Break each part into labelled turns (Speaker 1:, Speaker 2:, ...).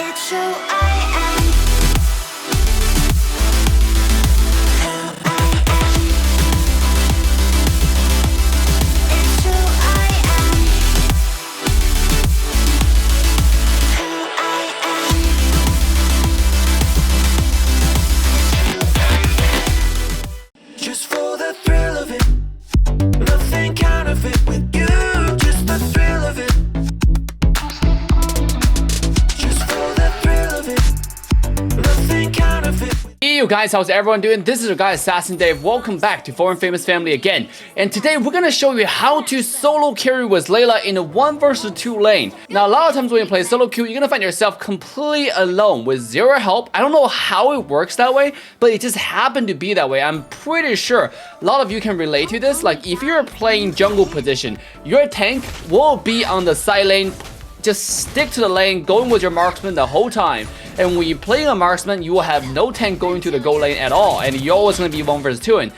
Speaker 1: It's who I am. Who I am. It's who I am. Who I am. Just for the thrill of it. Nothing counterfeit with you. Just the thrill of it.
Speaker 2: Hey you guys, how's everyone doing? This is your guy Assassin Dave. Welcome back to Foreign Famous Family again. And today we're gonna show you how to solo carry with Layla in a 1 vs 2 lane. Now a lot of times when you play solo queue, you're gonna find yourself completely alone with zero help. I don't know how it works that way, but it just happened to be that way. I'm pretty sure a lot of you can relate to this. Like if you're playing jungle position, your tank will be on the side lane. Just stick to the lane, going with your marksman the whole time. And when you're playing a marksman, you will have no tank going to the goal lane at all. And you're always going to be 1 vs 2. And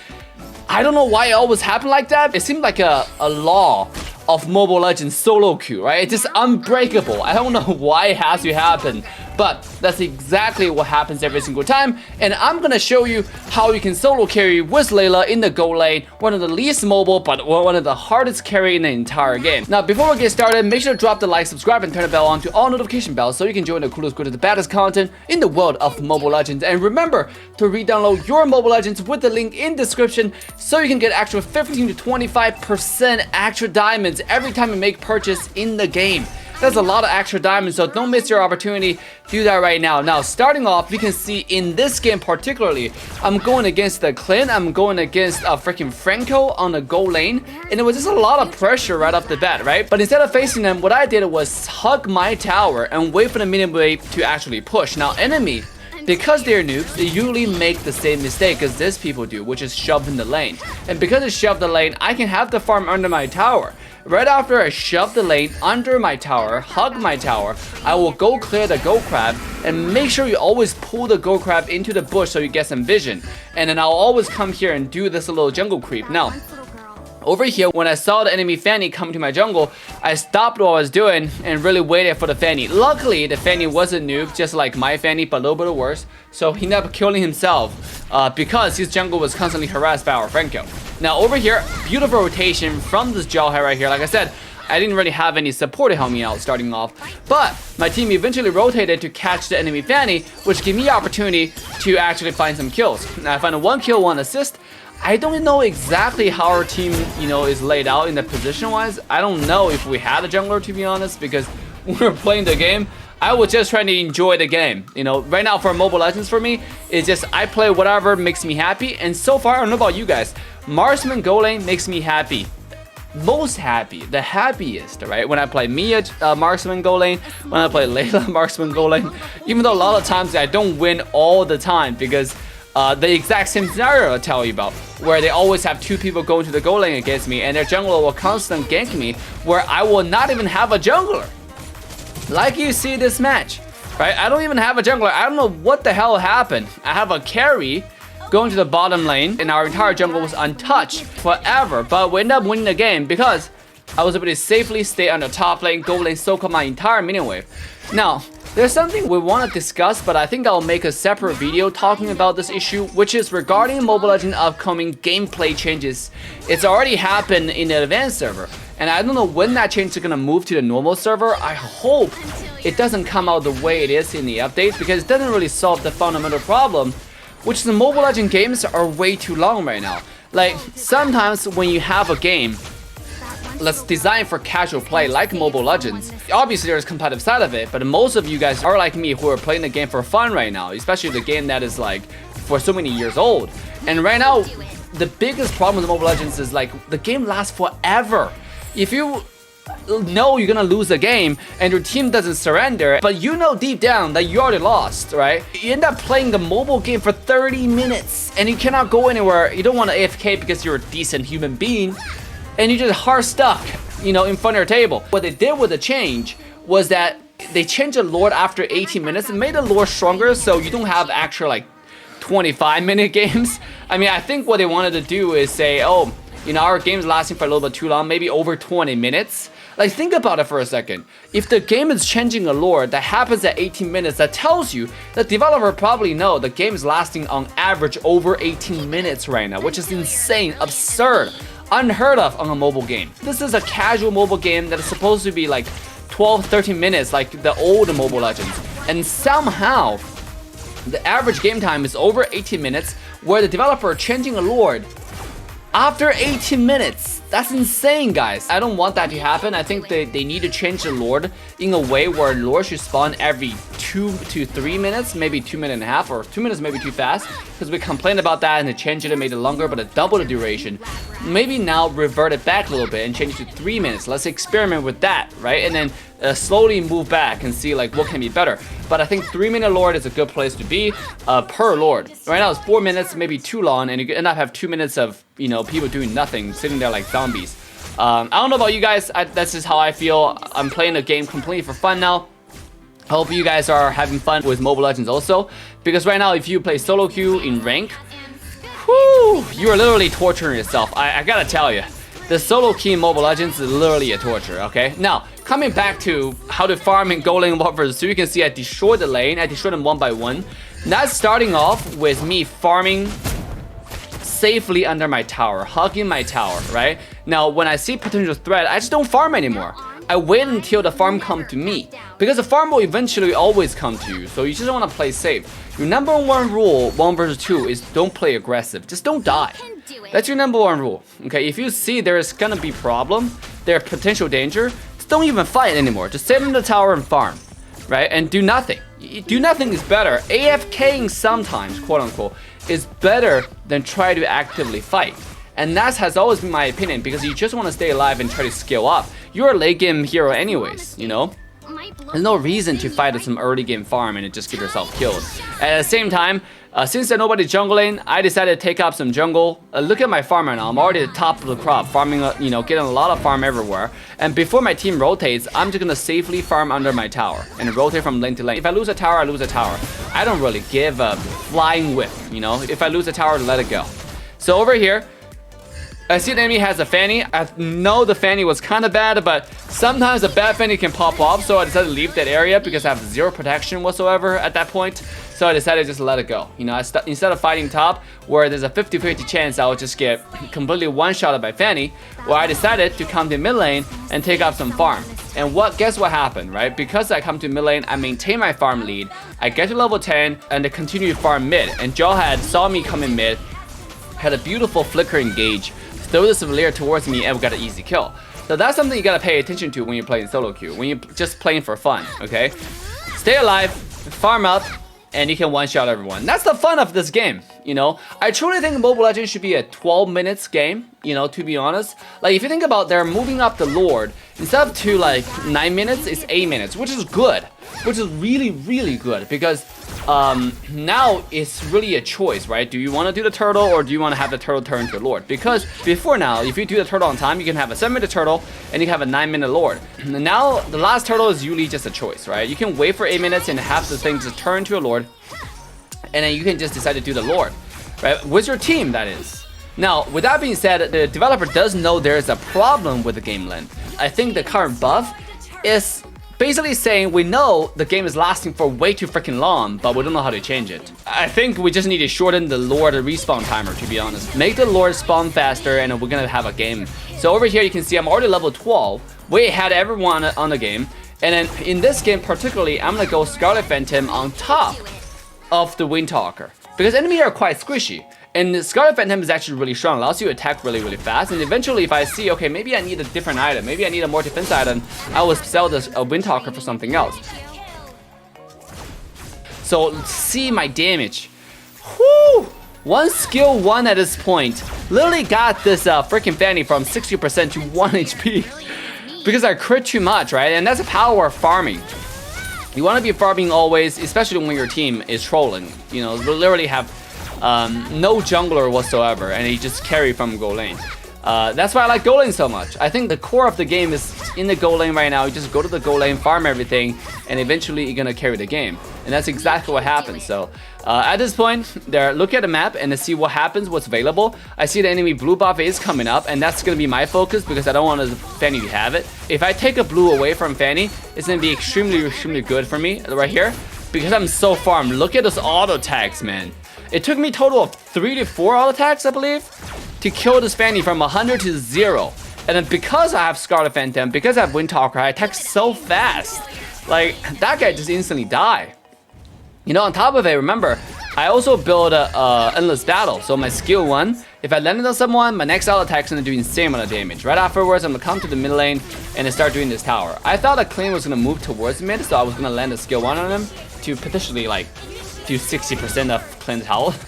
Speaker 2: I don't know why it always happened like that. It seemed like a law of Mobile Legends solo queue, right? It's just unbreakable. I don't know why it has to happen, but that's exactly what happens every single time. And I'm gonna show you how you can solo carry with Layla in the goal lane, one of the least mobile, but one of the hardest carry in the entire game. Now, before we get started, make sure to drop the like, subscribe, and turn the bell on to all notification bells so you can join the coolest, greatest, the baddest content in the world of Mobile Legends. And remember to re-download your Mobile Legends with the link in description so you can get extra 15 to 25% extra diamonds every time you make purchase in the game. That's a lot of extra diamonds, so don't miss your opportunity. Do that right now. Now, starting off, we can see in this game particularly, I'm going against the Clint, I'm going against freaking Franco on the goal lane, and it was just a lot of pressure right off the bat, right? But instead of facing them, what I did was hug my tower and wait for the minion wave to actually push. Now, enemy, because they're noobs, they usually make the same mistake as these people do, which is shove in the lane. And because it shoved the lane, I can have the farm under my tower. Right after I shove the lane under my tower, hug my tower, I will go clear the gold crab and make sure you always pull the gold crab into the bush so you get some vision. And then I'll always come here and do this little jungle creep. Now, over here, when I saw the enemy Fanny come to my jungle, I stopped what I was doing and really waited for the Fanny. Luckily, the Fanny was a noob, just like my Fanny, but a little bit worse. So he ended up killing himself because his jungle was constantly harassed by our Franco. Now over here, beautiful rotation from this Jawhead right here. Like I said, I didn't really have any support to help me out starting off, but my team eventually rotated to catch the enemy Fanny, which gave me the opportunity to actually find some kills. Now I found a 1 kill, 1 assist. I don't know exactly how our team, is laid out in the position-wise. I don't know if we had a jungler, to be honest, because when we were playing the game, I was just trying to enjoy the game. Right now for Mobile Legends for me, it's just I play whatever makes me happy. And so far, I don't know about you guys, Marksman Go Lane makes me happy. Most happy, the happiest, right? When I play Mia Marksman Go Lane, when I play Layla Marksman Go Lane, even though a lot of times I don't win all the time because the exact same scenario I'll tell you about, where they always have 2 people going to the goal lane against me and their jungler will constantly gank me, where I will not even have a jungler. Like you see this match, right? I don't even have a jungler. I don't know what the hell happened. I have a carry going to the bottom lane and our entire jungle was untouched forever, but we ended up winning the game because I was able to safely stay on the top lane, goal lane, soak up my entire minion wave. Now, there's something we want to discuss, but I think I'll make a separate video talking about this issue, which is regarding Mobile Legends upcoming gameplay changes. It's already happened in the advanced server, and I don't know when that change is going to move to the normal server. I hope it doesn't come out the way it is in the updates, because it doesn't really solve the fundamental problem, which is the Mobile Legends games are way too long right now. Like, sometimes when you have a game let's design for casual play like Mobile Legends. Obviously there's competitive side of it, but most of you guys are like me who are playing the game for fun right now, especially the game that is like for so many years old. And right now, the biggest problem with Mobile Legends is like the game lasts forever. If you know you're gonna lose the game and your team doesn't surrender, but you know deep down that you already lost, right? You end up playing the mobile game for 30 minutes and you cannot go anywhere. You don't want to AFK because you're a decent human being and you're just hard stuck, you know, in front of your table. What they did with the change was that they changed the lore after 18 minutes and made the lore stronger so you don't have actual like 25-minute games. I mean, I think what they wanted to do is say, oh, you know, our game's lasting for a little bit too long, maybe over 20 minutes. Like, think about it for a second. If the game is changing a lore that happens at 18 minutes, that tells you the developer probably know the game is lasting on average over 18 minutes right now, which is insane, absurd, unheard of on a mobile game. This is a casual mobile game that is supposed to be like 12, 13 minutes like the old Mobile Legends. And somehow, the average game time is over 18 minutes, where the developer changing a lore after 18 minutes. That's insane, guys. I don't want that to happen. I think they need to change the lore in a way where lore should spawn every 2 to 3 minutes, maybe 2.5 minutes, or 2 minutes maybe too fast, because we complained about that and they changed it and made it longer, but it doubled the duration. Maybe now revert it back a little bit and change it to 3 minutes. Let's experiment with that, right? And then slowly move back and see like what can be better. But I think 3-minute lord is a good place to be per lord. Right now it's 4 minutes, maybe too long, and you could end up have 2 minutes of, you know, people doing nothing, sitting there like zombies. I don't know about you guys. That's just how I feel. I'm playing the game completely for fun now. Hope you guys are having fun with Mobile Legends also, because right now if you play solo queue in rank, whoo, you are literally torturing yourself. I gotta tell you, the solo queue in Mobile Legends is literally a torture. Okay, now coming back to how to farm in Go Lane 1 vs 2, you can see I destroyed the lane. I destroyed them one by one. That's starting off with me farming safely under my tower, hugging my tower, right? Now, when I see potential threat, I just don't farm anymore. I wait until the farm come to me, because the farm will eventually always come to you, so you just want to play safe. Your number one rule, 1 vs 2, is don't play aggressive. Just don't die. That's your number one rule, okay? If you see there is gonna be problem, there's potential danger, just don't even fight anymore. Just sit in the tower and farm, right? And do nothing. Do nothing is better. AFKing sometimes, quote unquote, is better than try to actively fight. And that has always been my opinion, because you just want to stay alive and try to scale up. You're a late game hero anyways, you know? There's no reason to fight at some early game farm and just get yourself killed. At the same time, since there's nobody jungling, I decided to take up some jungle. Look at my farm right now. I'm already at the top of the crop, farming, you know, getting a lot of farm everywhere. And before my team rotates, I'm just gonna safely farm under my tower and rotate from lane to lane. If I lose a tower, I lose a tower. I don't really give a flying whip, you know? If I lose a tower, let it go. So over here, I see the enemy has a Fanny. I know the Fanny was kind of bad, but sometimes a bad Fanny can pop off, so I decided to leave that area because I have zero protection whatsoever at that point. So I decided to just let it go. You know, instead of fighting top, where there's a 50-50 chance I would just get completely one-shotted by Fanny, well, I decided to come to mid lane and take up some farm. And guess what happened, right? Because I come to mid lane, I maintain my farm lead. I get to level 10 and I continue to farm mid. And Jawhead saw me come in mid, had a beautiful flicker engage, throw the Sevalier towards me, and we got an easy kill. So that's something you gotta pay attention to when you're playing solo queue, when you're just playing for fun, okay? Stay alive, farm up, and you can one-shot everyone. That's the fun of this game, you know? I truly think Mobile Legends should be a 12 minutes game, you know, to be honest. Like, if you think about they're moving up the Lord, instead of to like 9 minutes, it's 8 minutes, which is good. Which is really, really good, because now it's really a choice, right? Do you want to do the turtle, or do you want to have the turtle turn to a lord? Because before now, if you do the turtle on time, you can have a 7-minute turtle and you can have a 9-minute lord. And now the last turtle is usually just a choice, right? You can wait for 8 minutes and have the thing just turn to a lord, and then you can just decide to do the lord, right? With your team, that is. Now, with that being said, the developer does know there is a problem with the game length. I think the current buff is basically saying we know the game is lasting for way too freaking long, but we don't know how to change it. I think we just need to shorten the Lord respawn timer, to be honest. Make the Lord spawn faster, and we're gonna have a game. So over here you can see I'm already level 12. We had everyone on the game. And then in this game particularly, I'm gonna go Scarlet Phantom on top of the Windtalker, because enemies are quite squishy. And the Scarlet Phantom is actually really strong, allows you to attack really, really fast. And eventually, if I see, okay, maybe I need a different item, maybe I need a more defense item, I will sell this Windtalker for something else. So, see my damage. Whoo! One skill 1 at this point literally got this freaking Fanny from 60% to 1 HP. Because I crit too much, right? And that's the power of farming. You want to be farming always, especially when your team is trolling. You know, literally have no jungler whatsoever, and he just carry from Go lane. That's why I like go lane so much. I think the core of the game is in the go lane right now. You just go to the go lane, farm everything, and eventually you're gonna carry the game. And that's exactly what happens. So at this point, look at the map and see what happens, what's available. I see the enemy blue buff is coming up, and that's gonna be my focus because I don't want Fanny to have it. If I take a blue away from Fanny, it's gonna be extremely good for me right here because I'm so farmed. Look at those auto attacks, man. It took me total of 3 to 4 auto attacks, I believe, to kill this Fanny from 100 to 0. And then because I have Scarlet Phantom, because I have Windtalker, I attack so fast. Like, that guy just instantly died. You know, on top of it, remember, I also build a Endless Battle. So my skill 1, if I landed on someone, my next auto attack is going to do insane amount of damage. Right afterwards, I'm going to come to the mid lane and then start doing this tower. I thought that Clint was going to move towards mid, so I was going to land a skill 1 on him to potentially, like, do 60% of Clint's health.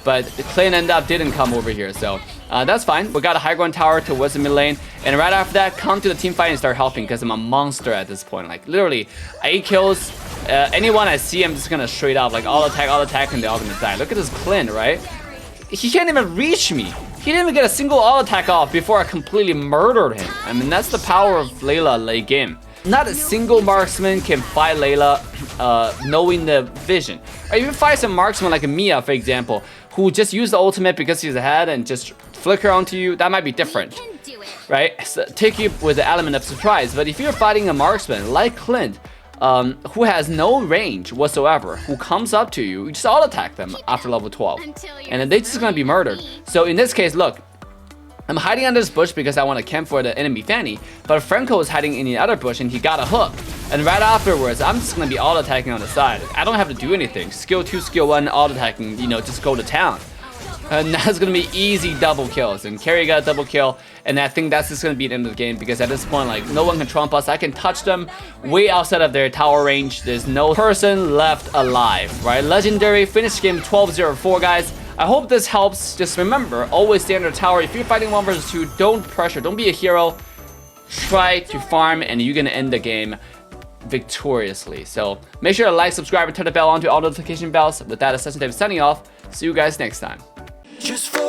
Speaker 2: But Clint didn't come over here, so that's fine. We got a high ground tower towards the mid lane, and right after that, come to the team fight and start helping because I'm a monster at this point. Like, literally, 8 kills. Anyone I see, I'm just gonna straight up, like, all attack, and they're all gonna die. Look at this Clint, right? He can't even reach me. He didn't even get a single all attack off before I completely murdered him. I mean, that's the power of LAYLA late game. Not a single marksman can fight LAYLA knowing the vision. Or even fight some marksman like a Mia, for example, who just use the ultimate because he's ahead and just flicker onto you. That might be different, right? So take you with the element of surprise. But if you're fighting a marksman like Clint, who has no range whatsoever, who comes up to you, you just auto attack them after level 12, and then they're just gonna be murdered. So in this case, look, I'm hiding under this bush because I want to camp for the enemy Fanny, but Franco is hiding in the other bush and he got a hook. And right afterwards, I'm just going to be auto-attacking on the side. I don't have to do anything. Skill 2, skill 1, auto-attacking, you know, just go to town. And that's going to be easy double kills. And Carrie got a double kill, and I think that's just going to be the end of the game because at this point, like, no one can trump us. I can touch them way outside of their tower range. There's no person left alive, right? Legendary, finish game 12-0-4, guys. I hope this helps. Just remember, always stay under tower. If you're fighting 1 versus 2, don't pressure. Don't be a hero. Try to farm, and you're going to end the game victoriously. So make sure to like, subscribe, and turn the bell on to all notification bells. With that, Assassin Dave signing off. See you guys next time.
Speaker 1: Just for